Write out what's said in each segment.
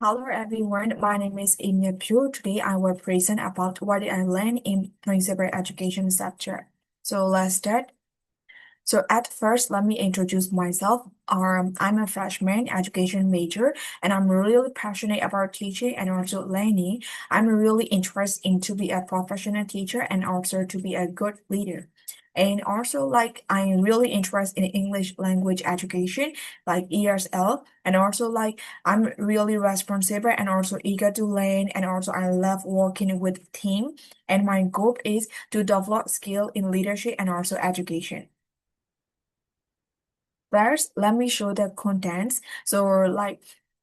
Hello everyone, my name is Amy Pugh. Today I will present about what I learned in principal education subject. So let's start. So at first, let me introduce myself. I'm a freshman education major, and I'm really passionate about teaching and also learning. I'm really interested in to be a professional teacher and also to be a good leader. And also, I'm really interested in English language education, like ESL, and also I'm really responsible and also eager to learn, and also I love working with team. And my goal is to develop skill in leadership and also education. First, let me show the contents. So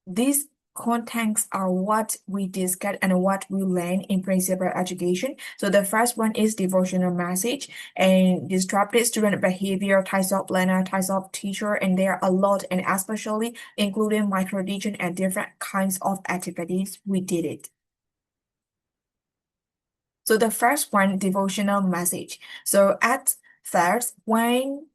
these contents are what we discuss and what we learn in principal education. So the first one is devotional message and disruptive student behavior, types of learner, types of teacher, and there are a lot, and especially including micro teaching and different kinds of activities we did it. So the first one, devotional message. So at first, when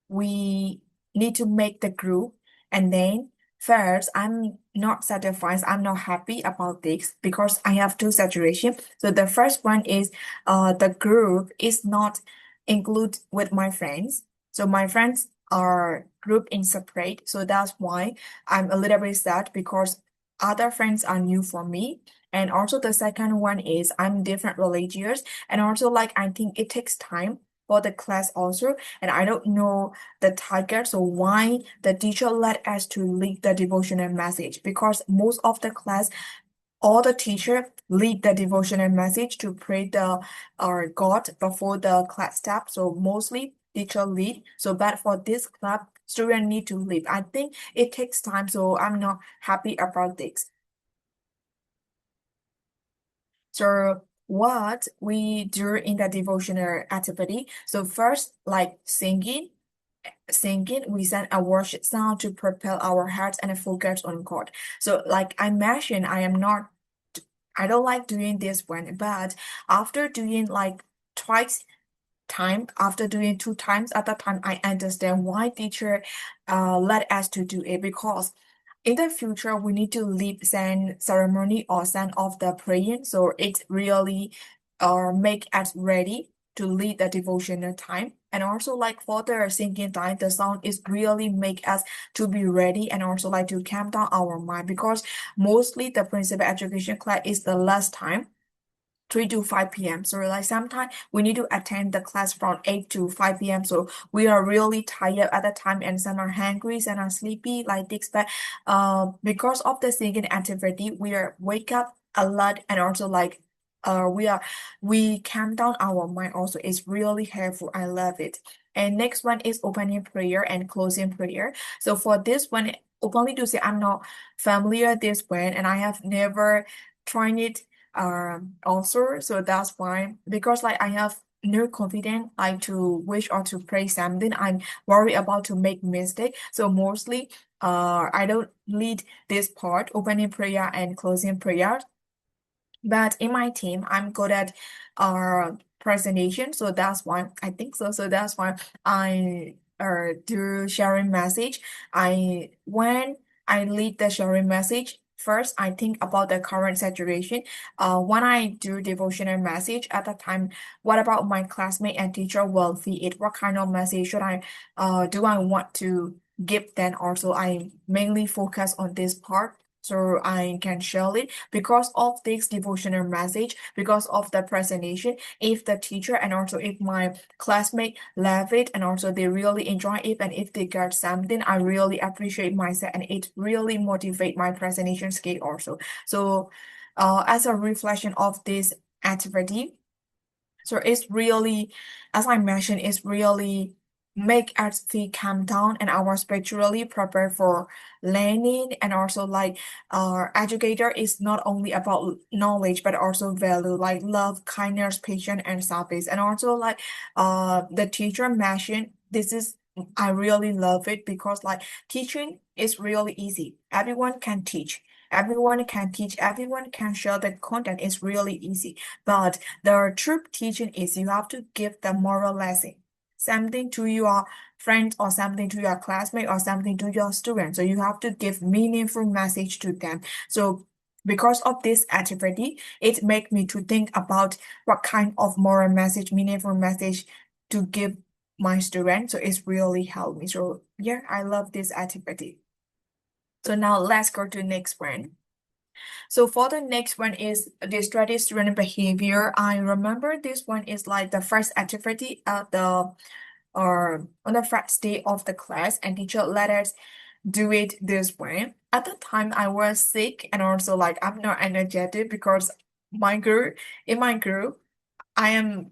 we need to make the group, and then first I'm not satisfied, I'm not happy about this because I have two situations. So the first one is the group is not include with my friends, so my friends are grouped in separate, so that's why I'm a little bit sad because other friends are new for me. And also the second one is I'm different religious, and also I think it takes time for the class also, and I don't know the target. So why the teacher let us to lead the devotional message? Because most of the class, all the teacher lead the devotional message to pray the our God before the class start. So mostly teacher lead. So but for this club, student need to lead. I think it takes time, so I'm not happy about this. So what we do in the devotional activity. So first, like singing, we send a worship sound to propel our hearts and focus on God. So like I mentioned, I don't like doing this one, but after doing like twice time, after doing two times at that time, I understand why teacher let us to do it, because in the future we need to lead send ceremony or send off the praying, so it really make us ready to lead the devotional time. And also like for the singing time, the sound is really make us to be ready and also like to calm down our mind, because mostly the principal education class is the last time 3 to 5 p.m. So like sometimes we need to attend the class from 8 to 5 p.m. So we are really tired at the time, and some are hungry, some are sleepy like this. But because of the singing activity, we are wake up a lot, and also we calm down our mind also. It's really helpful. I love it. And next one is opening prayer and closing prayer. So for this one, openly to say I'm not familiar this one, and I have never tried it also. So that's why, because like I have no confidence like to wish or to pray something, I'm worried about to make mistake. So mostly I don't lead this part, opening prayer and closing prayer. But in my team, I'm good at presentation, so that's why I think so. So that's why I do sharing message. I when I lead the sharing message, first I think about the current situation. When I do devotional message at that time, what about my classmate and teacher will see it? What kind of message should I do I want to give them? Also, I mainly focus on this part, so I can share it because of this devotional message, because of the presentation. If the teacher and also if my classmate love it and also they really enjoy it, and if they get something, I really appreciate myself, and it really motivate my presentation skill also. So as a reflection of this activity, so it's really, as I mentioned, it's really make us feel calm down, and I was spiritually prepared for learning. And also our educator is not only about knowledge but also value like love, kindness, patience, and service. And also the teacher mentioned this is, I really love it because like teaching is really easy. Everyone can teach. Everyone can teach, everyone can share the content. It's really easy. But the true teaching is you have to give the moral lesson, something to your friends or something to your classmate or something to your students. So you have to give meaningful message to them. So because of this activity, it make me to think about what kind of moral message, meaningful message to give my students. So it's really helped me. So yeah, I love this activity. So now let's go to the next one. So for the next one is the study student behavior. I remember this one is like the first activity at the or on the first day of the class, and teacher let us do it this way. At the time, I was sick and also like I'm not energetic because my group, I am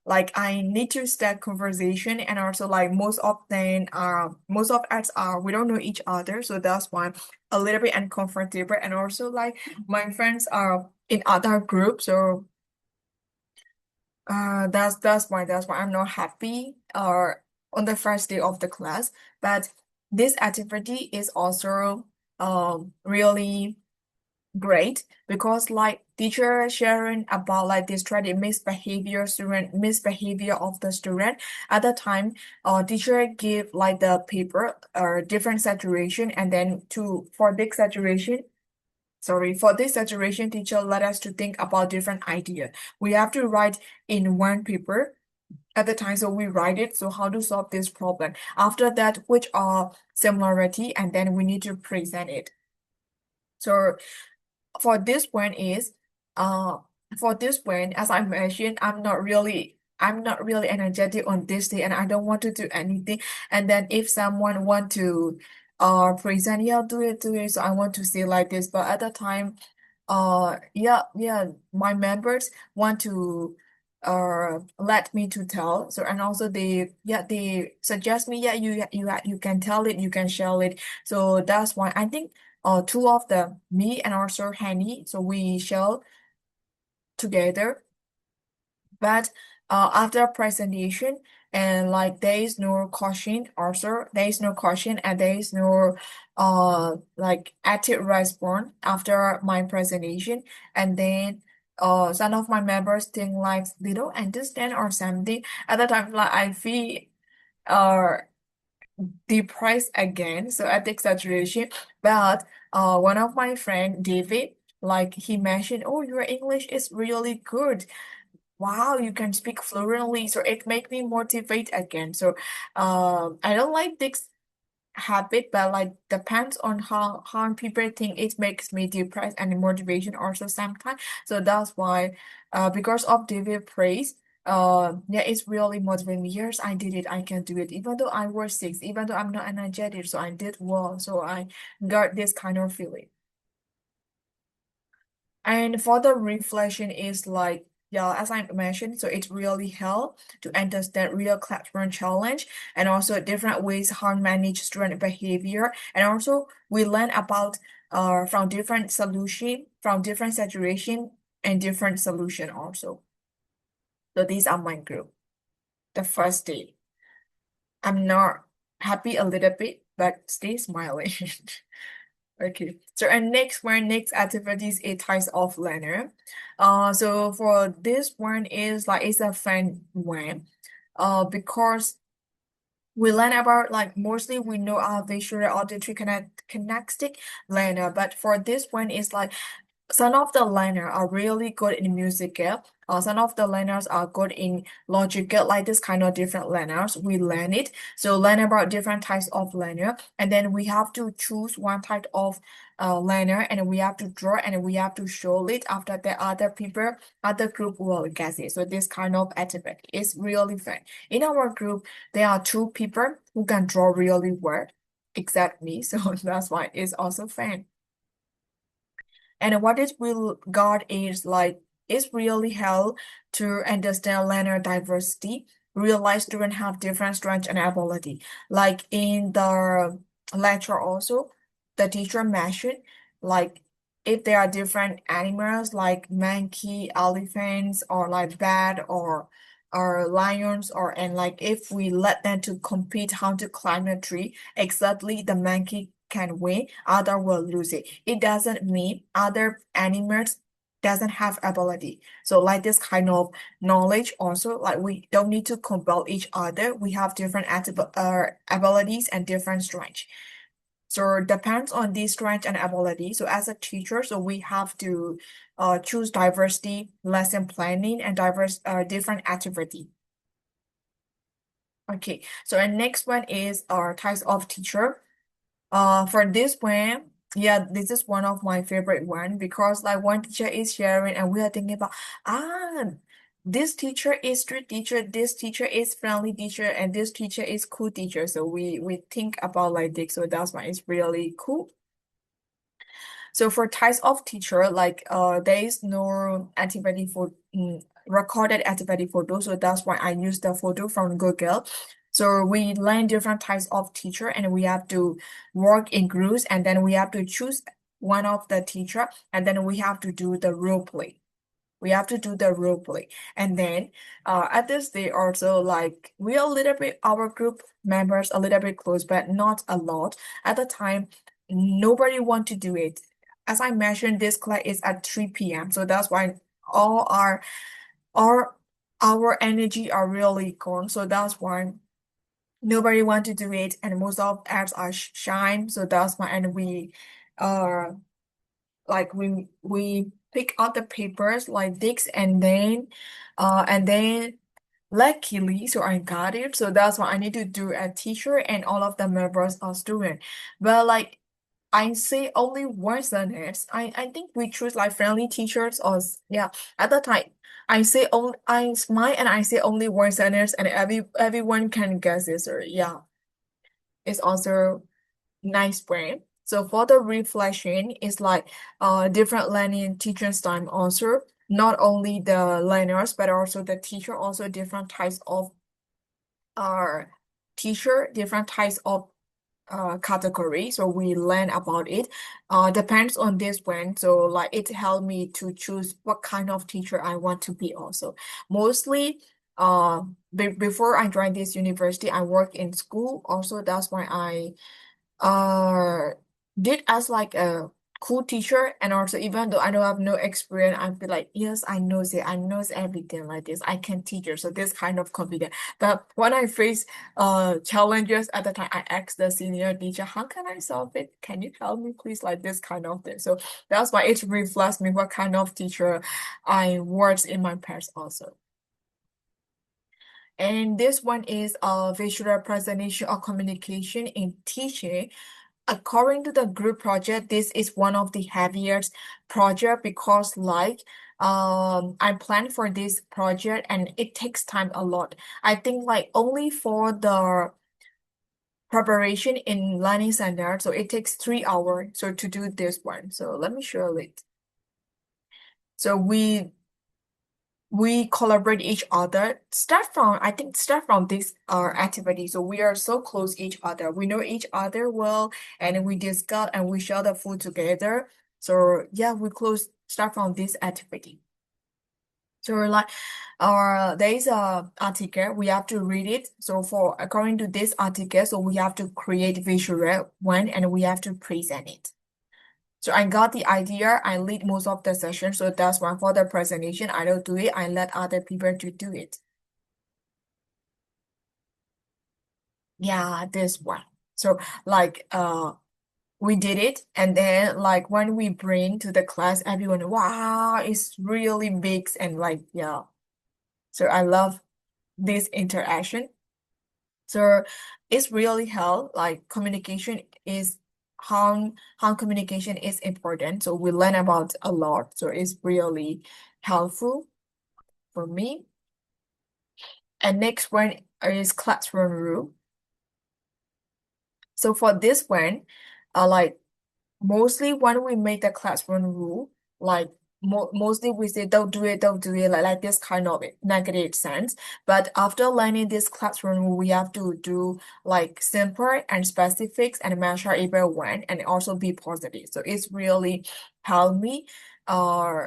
like I need to start conversation, and also like most of us are we don't know each other, so that's why a little bit uncomfortable, and also like my friends are in other groups, so that's why I'm not happy or on the first day of the class. But this activity is also really great because like teacher sharing about like this misbehavior of the student. At the time, teacher give like the paper or different saturation, and then for this saturation, teacher let us to think about different idea. We have to write in one paper at the time, so we write it. So how to solve this problem? After that, which are similarity, and then we need to present it. So for this one is uh for this one, as I mentioned, I'm not really energetic on this day, and I don't want to do anything. And then if someone want to present, yeah, do it. So I want to say like this, but at the time, yeah, my members want to let me to tell. So and also they suggest me, yeah, you can tell it, you can share it. So that's why I think two of them, me and also Henny, so we share together. But after presentation, and like there is no caution, also there is no caution, and there is no like active response after my presentation. And then some of my members think like they don't understand or something. At the time, like I feel uh depressed again, so I take saturation. But one of my friend David, like he mentioned, oh, your English is really good. Wow, you can speak fluently. So it make me motivate again. So I don't like this habit, but like depends on how people think, it makes me depressed and motivation also sometimes. So that's why because of David praise, yeah, it's really motivating me. Yes, I did it, I can do it. Even though I was sick, even though I'm not energetic, so I did well. So I got this kind of feeling. And for the reflection is like, yeah, as I mentioned, so it really help to understand real classroom challenge, and also different ways how to manage student behavior. And also we learn about from different solution, from different situation and different solution also. So these are my group. The first day. I'm not happy a little bit, but stay smiling. Okay, so our next activities is types of learner. So for this one is like it's a fun one. Because we learn about like mostly we know our visual auditory kinesthetic learner, but for this one is like some of the learners are really good in musical. Some of the learners are good in logical, like this kind of different learners. We learn it. So learn about different types of learner, and then we have to choose one type of learner, and we have to draw, and we have to show it. After the other people, other group will guess it. So this kind of activity is really fun. In our group, there are two people who can draw really well, except me. So that's why it's also fun. And what it will got is like it's really help to understand learner diversity, realize students have different strengths and ability. Like in the lecture also, the teacher mentioned like if there are different animals like monkey, elephants, or like bat or lions, or and like if we let them to compete how to climb a tree, exactly the monkey can win, other will lose it. It doesn't mean other animals doesn't have ability. So like this kind of knowledge also, like we don't need to compel each other. We have different abilities and different strengths. So depends on the strength and ability. So as a teacher, so we have to choose diversity, lesson planning, and diverse different activity. Okay, so and next one is our types of teacher. For this one, yeah, this is one of my favorite one because like one teacher is sharing and we are thinking about ah this teacher is strict teacher, this teacher is friendly teacher, and this teacher is cool teacher. So we think about like this, so that's why it's really cool. So for types of teacher, like there is no activity for recorded activity photo, so that's why I use the photo from Google. So we learn different types of teacher and we have to work in groups and then we have to choose one of the teacher and then we have to do the role play. We have to do the role play. And then at this day also like we are a little bit our group members a little bit close, but not a lot. At the time, nobody want to do it. As I mentioned, this class is at 3 p.m. So that's why all our our energy are really gone. So that's why nobody want to do it, and most of apps are shine. So that's why and we uh like we pick out the papers like this and then luckily so I got it, so that's why I need to do a teacher and all of the members are student. But like I say only one sentence. I think we choose like friendly teachers or yeah. At the time, I say only I smile and I say only one sentence and everyone can guess it. Or yeah, it's also nice brain. So for the reflection, it's like different learning teaching style also. Not only the learners, but also the teacher, also different types of uh teacher, different types of category. So we learn about it. Depends on this one. So like it helped me to choose what kind of teacher I want to be also. Mostly before I joined this university, I work in school also. That's why I uh did as like a cool teacher, and also even though I don't have no experience, I feel like yes, I knows it, I knows everything like this, I can teach her. So this kind of confidence. But when I face challenges at the time, I asked the senior teacher, how can I solve it? Can you help me please? Like this kind of thing. So that's why it reflects me what kind of teacher I was in my past also. And this one is visual representation or communication in teaching. According to the group project, this is one of the heaviest project because like I planned for this project and it takes time a lot. I think like only for the preparation in learning center, so it takes 3 hours so to do this one. So let me show it. So we collaborate each other. Start from this activity. So we are so close each other. We know each other well and we discuss and we share the food together. So yeah, we close start from this activity. So like there is a article, we have to read it. So for according to this article, so we have to create visual one and we have to present it. So I got the idea. I lead most of the session. So that's why for the presentation, I don't do it. I let other people to do it. Yeah, this one. So like we did it and then like when we bring to the class, everyone, wow, it's really big and like yeah. So I love this interaction. So it's really help like communication is how communication is important. So we learn about a lot. So it's really helpful for me. And next one is classroom rule. So for this one, like mostly when we make the classroom rule, like mostly we say don't do it like this kind of negative sense. But after learning this classroom rule, we have to do like simple and specifics and measure even when and also be positive. So it's really helped me. Uh,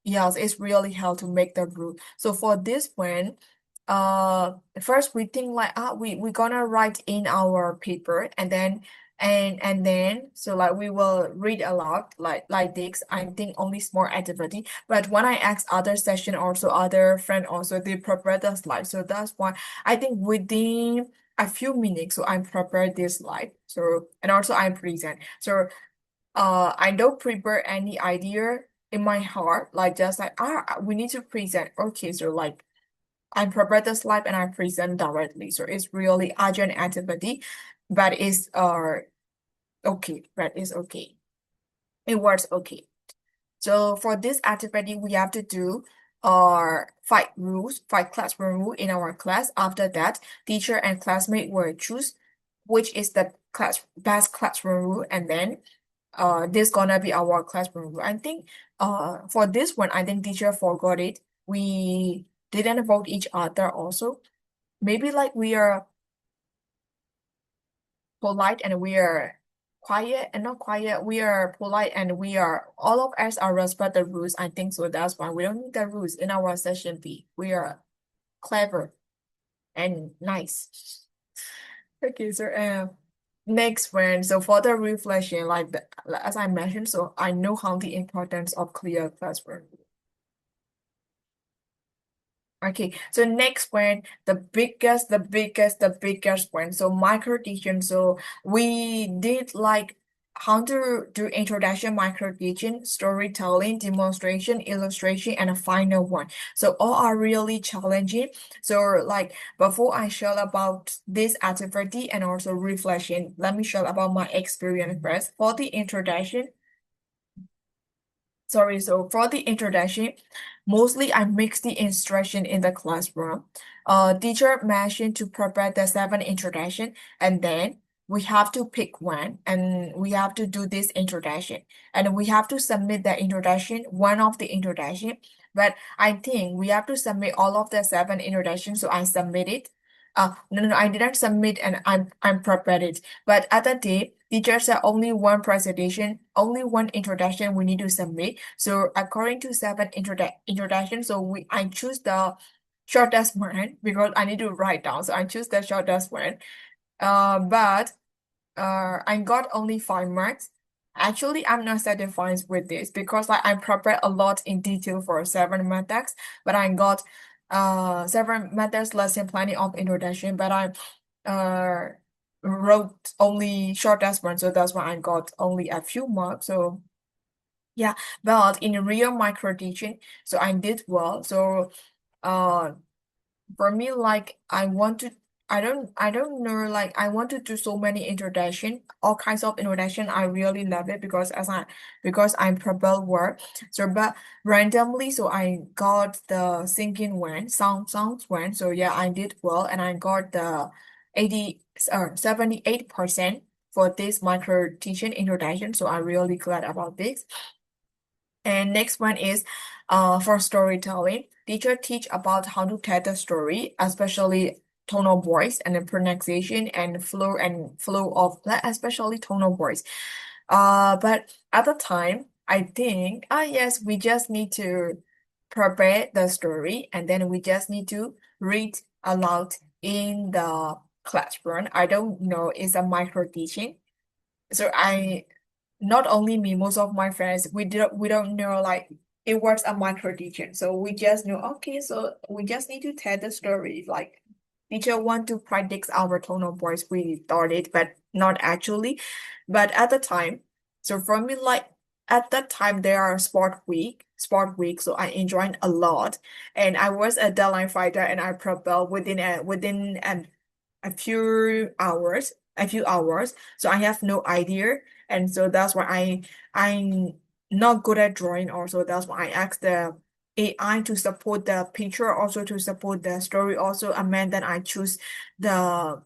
yes, it's really hard to make the rule. So for this one, first we think like we gonna write in our paper and then and then so like we will read a lot like this. I think only small activity. But when I ask other session also other friend also they prepare the slide. So that's why I think within a few minutes, so I prepared this slide. So and also I present. So I don't prepare any idea in my heart, like just like we need to present. Okay, so like I prepare the slide and I present directly. So it's really urgent activity, but it's okay, but it's okay. It works okay. So for this activity, we have to do five rules, five classroom rule in our class. After that, teacher and classmate will choose which is the best classroom rule, and then this gonna be our classroom rule. I think for this one, I think teacher forgot it. We didn't vote each other also. Maybe like we are polite and we are quiet and not quiet. We are polite and we are all of us are respect the rules. I think so. That's why we don't need the rules in our session B. We are clever and nice. Okay, so next one. So for the reflection, as I mentioned, so I know how the importance of clear classroom. Okay, so next one, the biggest one. So micro teaching. So we did like how to do introduction, micro teaching, storytelling, demonstration, illustration, and a final one. So all are really challenging. So like before I share about this activity and also reflection, let me share about my experience first. For the introduction, sorry, so for the introduction, mostly I mix the instruction in the classroom. Teacher mentioned to prepare the seven introduction, and then we have to pick one, and we have to do this introduction, and we have to submit the introduction, one of the introduction. But I think we have to submit all of the seven introductions, so I submit it. No, no, I didn't submit, and I'm prepared it. But at the day, teacher said only one presentation, only one introduction we need to submit. So according to seven introduction, so I choose the shortest one because I need to write down. So I choose the shortest one. But I got only 5 marks. Actually, I'm not satisfied with this because like I prepared a lot in detail for seven methods, but I got seven methods lesson planning of introduction, but I uh wrote only shortest one, so that's why I got only a few marks. So yeah, but in real micro teaching, so I did well. So uh for me, like I don't know, like I want to do so many introduction, all kinds of introduction. I really love it because I'm prepare work. So but randomly, so I got the singing one, sounds one. So yeah, I did well and I got the 78% for this micro teaching introduction. So I'm really glad about this. And next one is for storytelling. Teacher teach about how to tell the story, especially tone of voice and the pronunciation and flow of especially tone of voice. But at the time, I think, yes, we just need to prepare the story and then we just need to read aloud in the classroom. I don't know, it's a micro teaching. So I not only me, most of my friends, we don't know like it was a micro teaching. So we just know, okay, so we just need to tell the story. Like teacher want to predict our tone of voice, we thought it, but not actually. But at the time, so for me, like at that time there are sport week, so I enjoyed a lot. And I was a deadline fighter and I prevailed within a few hours. So I have no idea. And so that's why I'm not good at drawing also. That's why I asked the AI to support the picture, also to support the story also, and then I choose the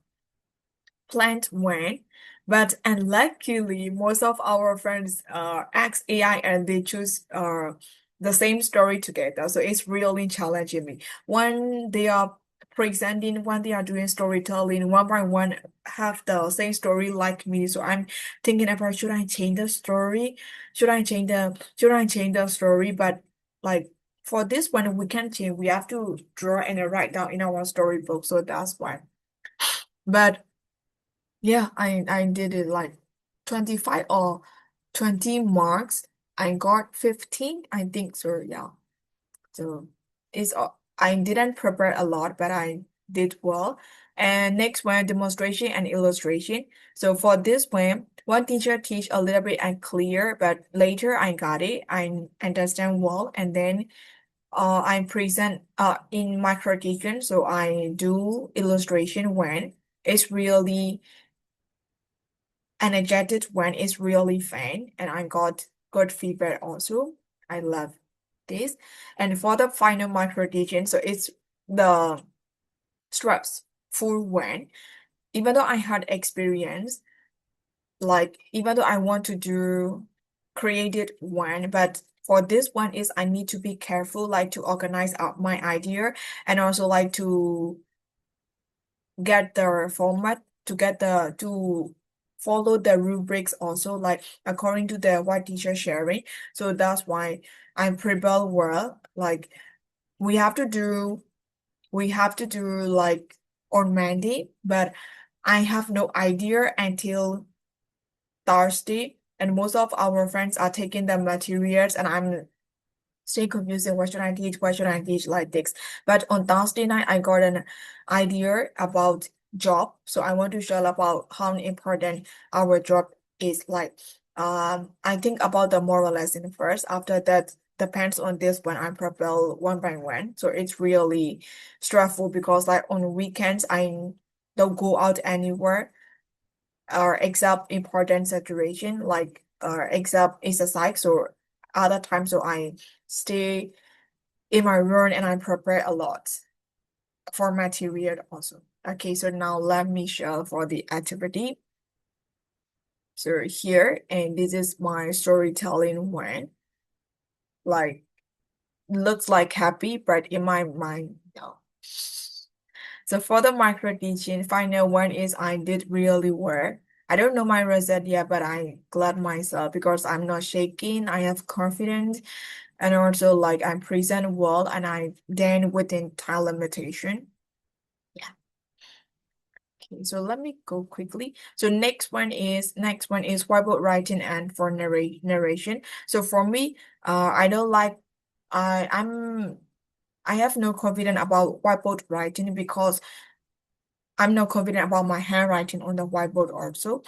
plant one. But unluckily, most of our friends ask AI and they choose the same story together. So it's really challenging me. When they are presenting, when they are doing storytelling, one by one have the same story like me. So I'm thinking about should I change the story? Should I change the story? But like for this one, we can't change. We have to draw and write down in our storybook. So that's why. But yeah, I did it like 25 or 20 marks. I got 15, I think so, yeah. So I didn't prepare a lot, but I did well. And next one, demonstration and illustration. So for this one teacher teach a little bit unclear, but later I got it. I understand well, and then I present in micro teaching. So I do illustration when it's really energetic, when it's really fun, and I got good feedback also. I love this. And for the final micro teaching, so it's the stressful one. Even though I had experience, like even though I want to do created one, but for this one is I need to be careful, like to organize out my idea and also like to get the format to get the to follow the rubrics also like according to the what teacher sharing. So that's why I prepare well. Like we have to do like on Monday, but I have no idea until Thursday, and most of our friends are taking the materials, and I'm still confusing what should I teach, what should I teach like this. But on Thursday night, I got an idea about job, so I want to share about how important our job is. Like, I think about the moral lesson first. After that, depends on this when I prepare one by one. So it's really stressful because like on weekends I don't go out anywhere or except important situation like except exercise or other times so I stay in my room and I prepare a lot for material also. Okay, so now let me show for the activity. So here, and this is my storytelling one. Like looks like happy, but in my mind, no. So for the micro teaching, final one is I did really well. I don't know my result yet, but I glad myself because I'm not shaking. I have confidence and also like I present well and I then within time limitation. Yeah. Okay, so let me go quickly. So next one is whiteboard writing and for narration. So for me, I don't like I have no confidence about whiteboard writing because I'm not confident about my handwriting on the whiteboard also.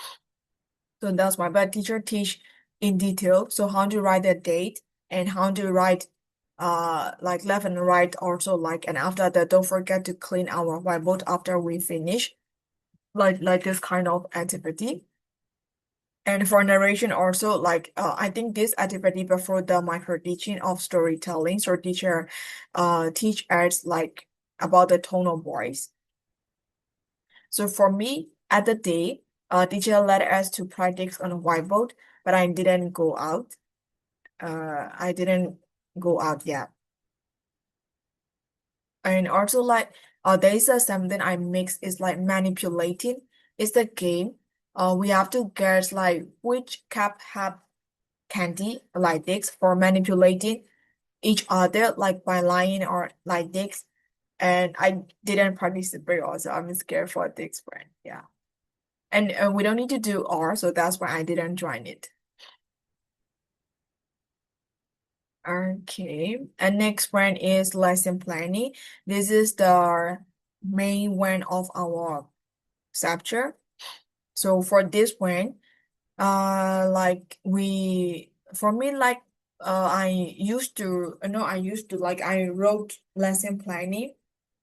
So that's why. But teacher teach in detail. So how to write the date and how to write like left and right also like, and after that don't forget to clean our whiteboard after we finish like this kind of activity. And for narration also like I think this activity before the micro teaching of storytelling. So teacher teach us like about the tone of voice. So for me, at the day, teacher led us to practice on a whiteboard, but I didn't go out. I didn't go out yet. And also like, there is something I mix is like manipulating. It's the game. We have to guess like which cup have candy like this for manipulating each other like by lying or like this. And I didn't participate also. I'm scared for this one. Yeah. And we don't need to do R, so that's why I didn't join it. Okay, and next one is lesson planning. This is the main one of our subject. So for this one, like for me, like, I used to like, I wrote lesson planning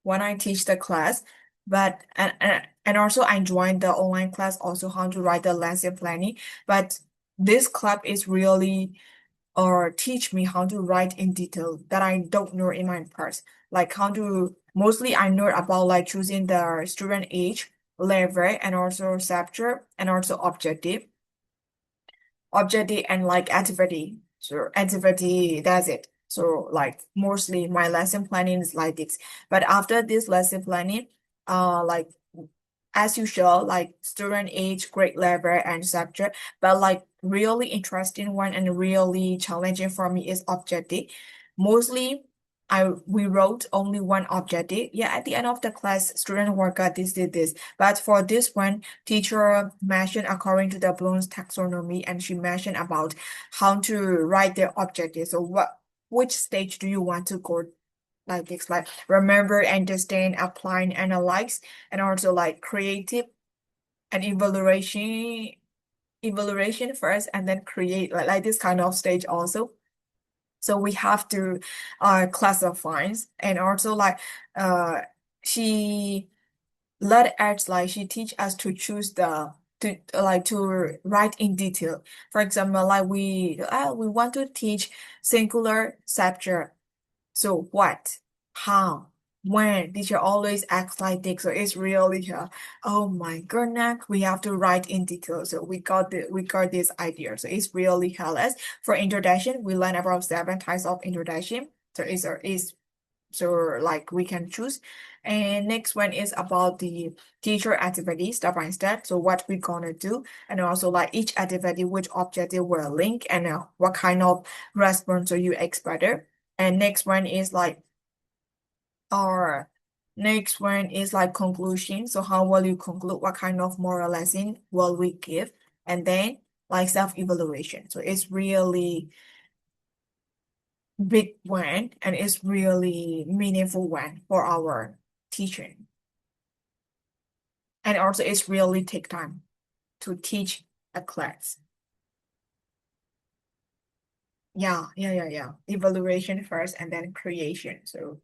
when I teach the class, but, and also I joined the online class also how to write the lesson planning, but this club is really, or teach me how to write in detail that I don't know in my past, like how to, mostly I know about like choosing the student age, level, and also subject, and also objective and like activity. So activity, that's it. So like mostly my lesson planning is like this. But after this lesson planning, like as usual, like student age, grade level, and subject. But like really interesting one and really challenging for me is objective. Mostly we wrote only one objective. Yeah, at the end of the class, student work out this did this. But for this one, teacher mentioned according to the Bloom's taxonomy, and she mentioned about how to write the objective. So which stage do you want to go like this, like remember, understand, apply, and analyze, and also like creative and evaluation first, and then create like this kind of stage also. So we have to classify, and also like she let us like she teach us to choose the to write in detail. For example, like we want to teach singular subject. So what, how, when? Teacher always acts like this. So it's really oh my goodness, we have to write in detail. So we got this idea. So it's really helpful. For introduction, we learn about 7 types of introduction. So it's so like we can choose. And next one is about the teacher activity step by step. So what we gonna do, and also like each activity, which objective will link, and what kind of response are you expected. And next one is like our next one is like conclusion. So how will you conclude? What kind of moral lesson will we give? And then like self-evaluation. So it's really big one, and it's really meaningful one for our teaching. And also it's really take time to teach a class. Yeah. Evaluation first and then creation. So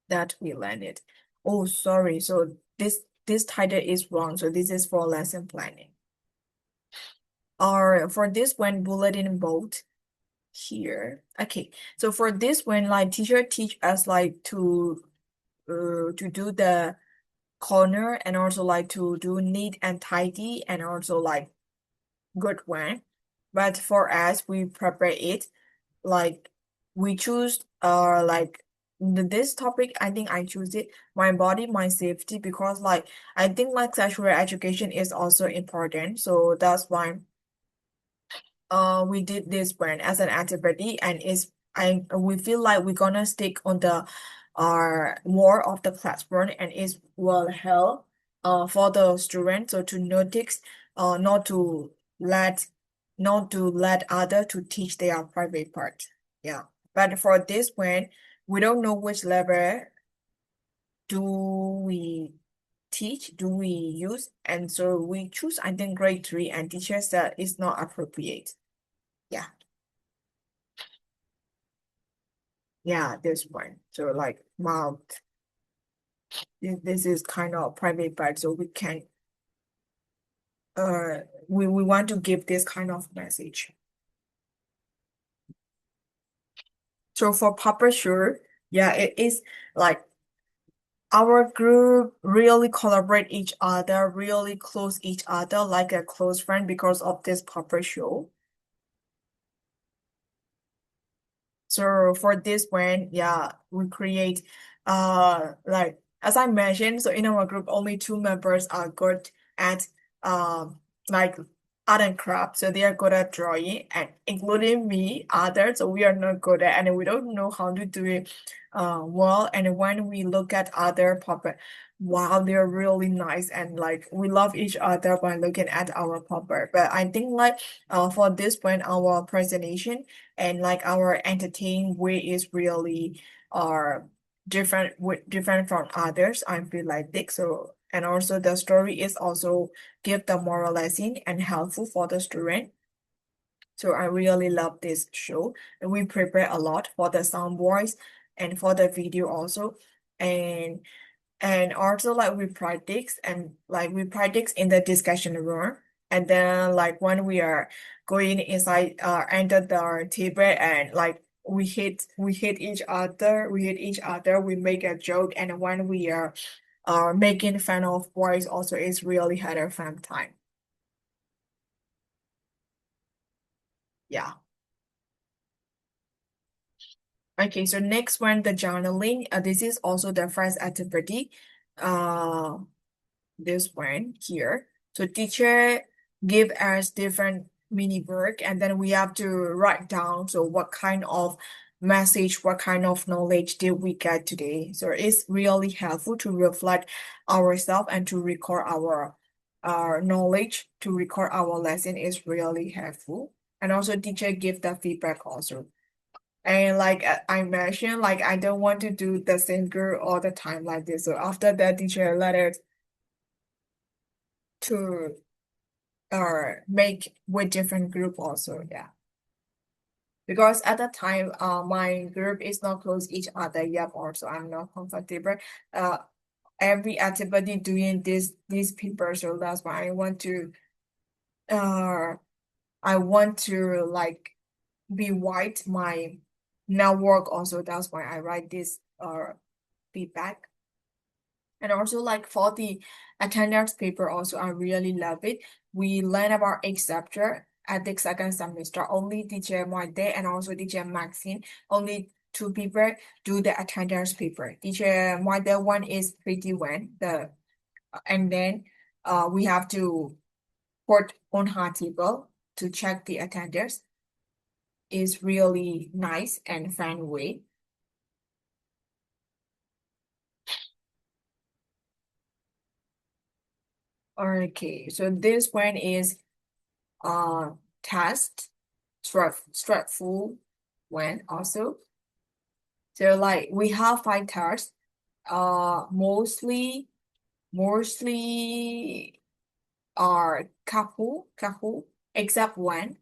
that we landed. Oh, sorry. So this title is wrong. So this is for lesson planning. Or for this one, bulletin board here. Okay. So for this one, like teacher teach us like to do the corner, and also like to do neat and tidy, and also like good one. But for us, we prepare it like we choose like this topic. I think I choose it, my body, my safety, because like I think like sexual education is also important. So that's why we did this brand as an activity, and is I we feel like we're gonna stick on the more of the platform, and it will help for the students so to notice not to let other to teach their private part. Yeah. But for this one, we don't know which level do we teach, do we use, and so we choose I think grade 3, and teacher said it's not appropriate. Yeah. Yeah, this one. So like mouth. This is kind of private part, so we can we want to give this kind of message. So for Papa Sure, yeah, it is like our group really collaborate each other, really close each other like a close friend because of this Papa Show. So for this one, yeah, we create like as I mentioned, so in our group only 2 members are good at like art and craft. So they are good at drawing, and including me, others, so we are not good at, and we don't know how to do it well. And when we look at other puppet, wow, they're really nice, and like we love each other by looking at our puppet. But I think like for this point our presentation and like our entertaining way is really different from others. I feel like this. So and also the story is also give the moral lesson and helpful for the student. So I really love this show, and we prepare a lot for the sound voice and for the video also. And also like we practice, and like we practice in the discussion room, and then like when we are going inside enter the table, and like we hit each other, we make a joke, and when we are making fun of boys also, it's really had a fun time. Yeah. Okay, so next one, the journaling. This is also the first activity. Uh, this one here. So teacher give us different mini work, and then we have to write down so what kind of message, what kind of knowledge did we get today. So it's really helpful to reflect ourselves and to record our knowledge, to record our lesson is really helpful. And also teacher give the feedback also. And like I mentioned, like I don't want to do the same group all the time like this. So after that, teacher let us to make with different group also. Yeah. Because at that time, my group is not close each other yet. Also, I'm not comfortable. Uh, every activity doing this paper, so that's why uh I want to like be wide my network also. That's why I write this feedback. And also like for the attendance paper also, I really love it. We learn about each chapter at the second semester. Only teacher Moite and also teacher Maxine, only two people do the attendance paper. Teacher Moite one is pretty one, and then we have to put on her table to check the attendance. Is really nice and fun way. Okay, so this one is uh test stressful one also. So like we have five tests, mostly are couple except one.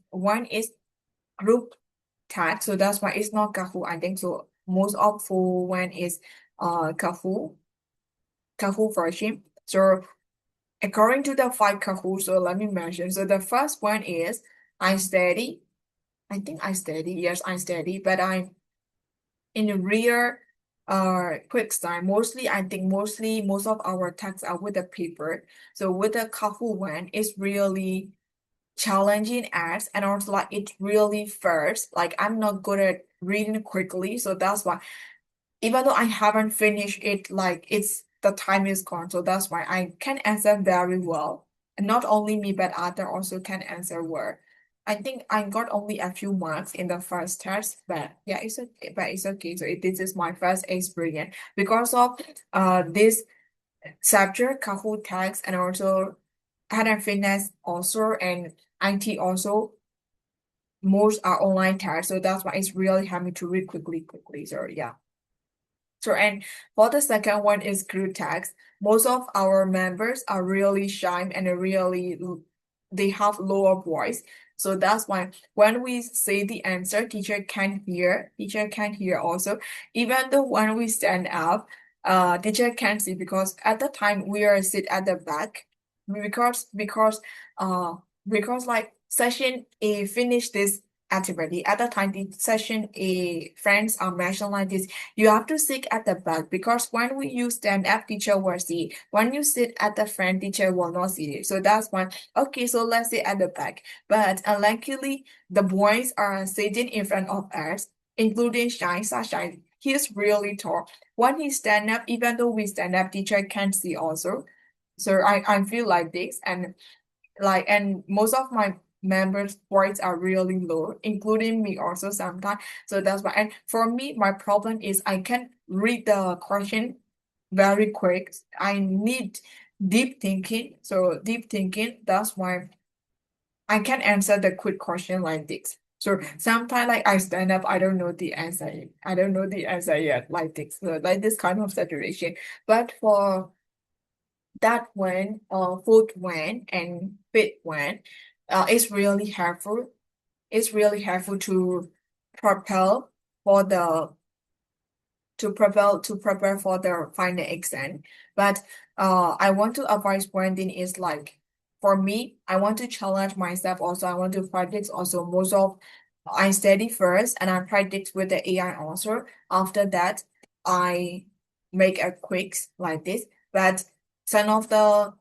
One is group tag, so that's why it's not Kahoot. I think so. Most of full one is Kahoot version. So according to the five Kahoot, so let me mention. So the first one is I study. I think I study. Yes, I study, but I'm in the real quick start. Mostly I think most of our texts are with the paper. So with the Kahoot one, it's really challenging as and also like it really first. Like I'm not good at reading quickly, so that's why even though I haven't finished it, like it's the time is gone. So that's why I can answer very well. And not only me, but other also can answer well. I think I got only a few marks in the first test, but yeah, it's okay. But it's okay. So this is my first experience because of this subject, Kahoot tags, and also health and fitness also, and IT also. Most are online tests, so that's why it's really helped me to read quickly. So yeah. So, and for the second one is group text. Most of our members are really shy and they have lower voice. So that's why when we say the answer, teacher can't hear also. Even though when we stand up, teacher can't see because at the time we are sit at the back uh because like session A finished this activity. At the time the session A friends are mentioned like this, you have to sit at the back because when we use stand up, teacher will see. When you sit at the front, teacher will not see it. So that's one. Okay, so let's sit at the back. But unluckily, the boys are sitting in front of us, including Shine Sunshine. He's really tall. When he stand up, even though we stand up, teacher can't see also. So I feel like this and most of my members' voice are really low, including me also sometimes. So that's why. And for me, my problem is I can't read the question very quick. I need deep thinking. So deep thinking, that's why I can answer the quick question like this. So sometimes like I stand up, I don't know the answer. I don't know the answer yet, like this. So like this kind of situation. But for that one, food one and fit one, it's really helpful. It's really helpful to prepare for the to prepare for the final exam. But I want to advise branding is like for me, I want to challenge myself also. I want to practice also most of I study first and I practice with the AI also. After that, I make a quiz like this. But some of the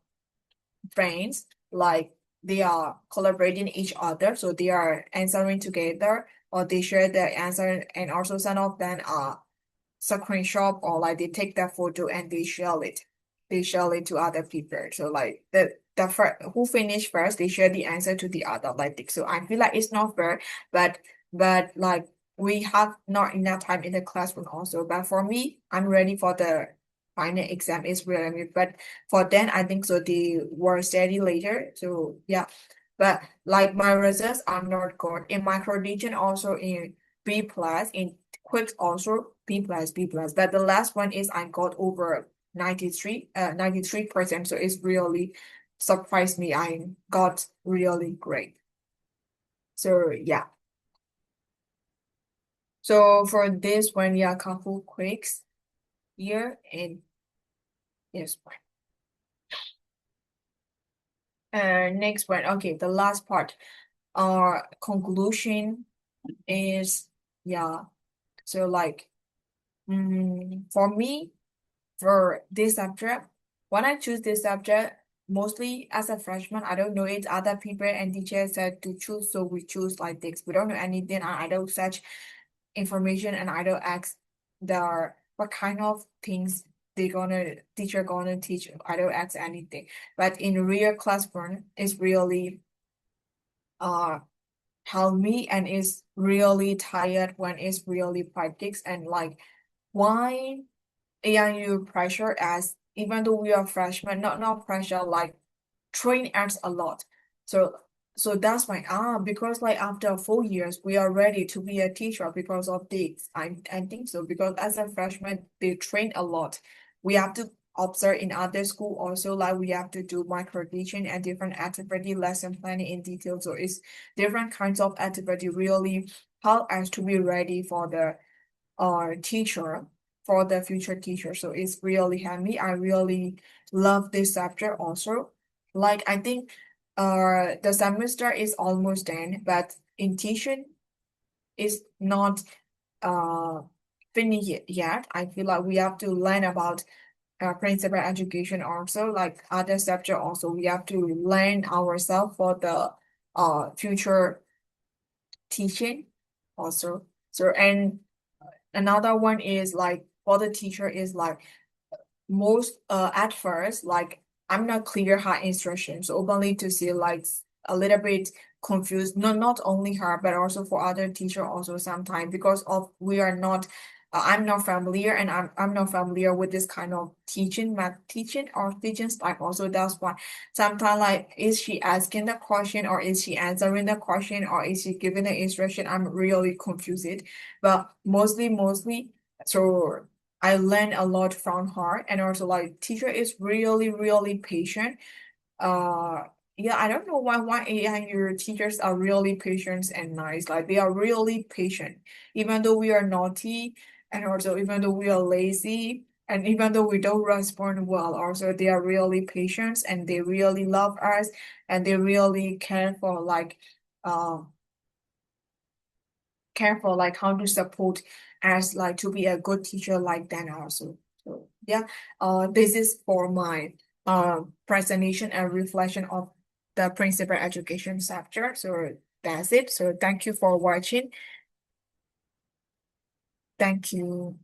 friends like they are collaborating each other, so they are answering together or they share their answer, and also some of them are screenshot or like they take that photo and they share it. They share it to other people. So like the first who finished first, they share the answer to the other like this. So I feel like it's not fair, but like we have not enough time in the classroom also. But for me, I'm ready for the final exam is really but for them I think so they were study later. So yeah. But like my results are not good. In micro region also in B plus, in quick also B plus, B plus. But the last one is I got over 93%. So it's really surprised me. I got really great. So yeah. So for this one, yeah, couple quicks here and yes. Next one. Okay, the last part. Our conclusion is yeah. So like for me, for this subject, when I choose this subject, mostly as a freshman, I don't know it. Other people and teachers said to choose, so we choose like this. We don't know anything. I don't search information and I don't ask the what kind of things teacher gonna teach. I don't ask anything. But in real classroom, it's really uh help me and it's really tired when it's really practice and like why AIU pressure as even though we are freshmen, not pressure like train us a lot. So so that's why because like after 4 years we are ready to be a teacher because of this. I think so because as a freshman they train a lot. We have to observe in other school also like we have to do micro teaching and different activity lesson planning in detail. So it's different kinds of activity really help us to be ready for the teacher for the future teacher. So it's really handy. I really love this subject also. Like I think the semester is almost done, but in teaching is not uh finished yet. I feel like we have to learn about principal education also, like other subject also. We have to learn ourselves for the future teaching also. So and another one is like for the teacher is like most at first like I'm not clear her instructions openly to see like a little bit confused not only her but also for other teacher also sometimes because of we are not I'm not familiar and I'm not familiar with this kind of teaching math teaching or teaching style also that's why sometimes like is she asking the question or is she answering the question or is she giving the instruction I'm really confused but mostly so I learned a lot from her and also like teacher is really patient. Uh yeah, I don't know why your teachers are really patient and nice. Like they are really patient. Even though we are naughty and also even though we are lazy and even though we don't respond well, also they are really patient and they really love us and they really care for like um careful like how to support as like to be a good teacher like that also. So yeah, this is for my presentation and reflection of the principal education subject. So that's it. So thank you for watching. Thank you.